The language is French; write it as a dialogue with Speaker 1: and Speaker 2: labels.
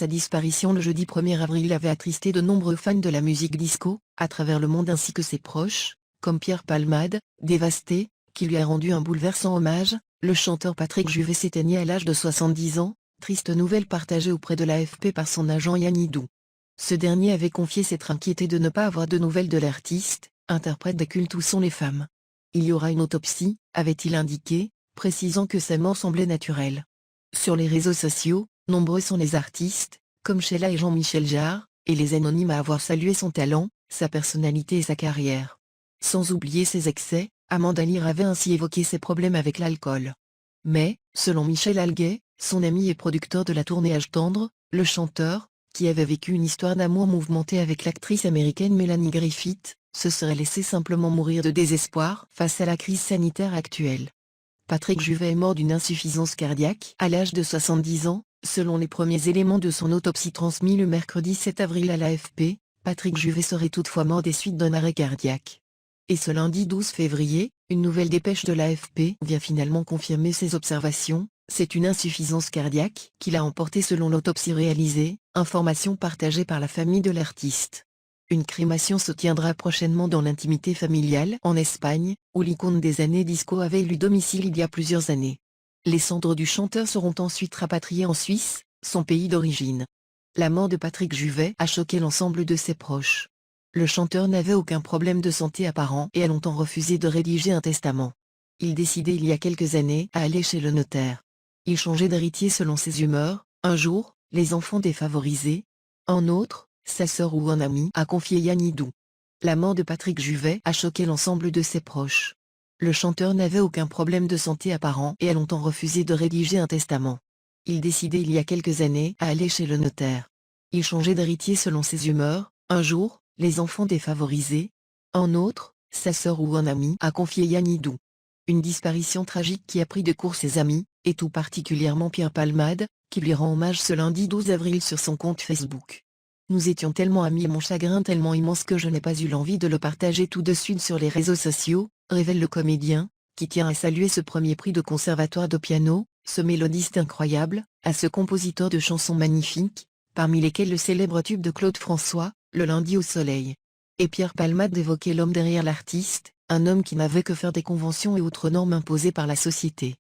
Speaker 1: Sa disparition le jeudi 1er avril avait attristé de nombreux fans de la musique disco, à travers le monde ainsi que ses proches, comme Pierre Palmade, dévasté, qui lui a rendu un bouleversant hommage. Le chanteur Patrick Juvet s'éteignait à l'âge de 70 ans, triste nouvelle partagée auprès de l'AFP par son agent Yann Hidou. Ce dernier avait confié s'être inquiété de ne pas avoir de nouvelles de l'artiste, interprète des cultes où sont les femmes. Il y aura une autopsie, avait-il indiqué, précisant que sa mort semblait naturelle. Sur les réseaux sociaux, nombreux sont les artistes, comme Sheila et Jean-Michel Jarre, et les anonymes à avoir salué son talent, sa personnalité et sa carrière. Sans oublier ses excès, Amanda Lear avait ainsi évoqué ses problèmes avec l'alcool. Mais, selon Michel Alliet, son ami et producteur de la tournée Âge tendre, le chanteur, qui avait vécu une histoire d'amour mouvementée avec l'actrice américaine Melanie Griffith, se serait laissé simplement mourir de désespoir face à la crise sanitaire actuelle. Patrick Juvet est mort d'une insuffisance cardiaque à l'âge de 70 ans, selon les premiers éléments de son autopsie transmis le mercredi 7 avril à l'AFP. Patrick Juvet serait toutefois mort des suites d'un arrêt cardiaque. Et ce lundi 12 février, une nouvelle dépêche de l'AFP vient finalement confirmer ces observations. C'est une insuffisance cardiaque qui l'a emporté selon l'autopsie réalisée, information partagée par la famille de l'artiste. Une crémation se tiendra prochainement dans l'intimité familiale en Espagne, où l'icône des années disco avait élu domicile il y a plusieurs années. Les cendres du chanteur seront ensuite rapatriées en Suisse, son pays d'origine. La mort de Patrick Juvet a choqué l'ensemble de ses proches. Le chanteur n'avait aucun problème de santé apparent et a longtemps refusé de rédiger un testament. Il décidait il y a quelques années à aller chez le notaire. Il changeait d'héritier selon ses humeurs, un jour, les enfants défavorisés, un autre, sa sœur ou un ami, a confié Yann Hidou. La mort de Patrick Juvet a choqué l'ensemble de ses proches. Le chanteur n'avait aucun problème de santé apparent et a longtemps refusé de rédiger un testament. Il décidait il y a quelques années à aller chez le notaire. Il changeait d'héritier selon ses humeurs, un jour, les enfants défavorisés, un autre, sa sœur ou un ami, a confié Yann Hidou. Une disparition tragique qui a pris de court ses amis, et tout particulièrement Pierre Palmade, qui lui rend hommage ce lundi 12 avril sur son compte Facebook. Nous étions tellement amis et mon chagrin tellement immense que je n'ai pas eu l'envie de le partager tout de suite sur les réseaux sociaux, révèle le comédien, qui tient à saluer ce premier prix de conservatoire de piano, ce mélodiste incroyable, à ce compositeur de chansons magnifiques, parmi lesquels le célèbre tube de Claude François, Le lundi au soleil. Et Pierre Palmade d'évoquer l'homme derrière l'artiste, un homme qui n'avait que faire des conventions et autres normes imposées par la société.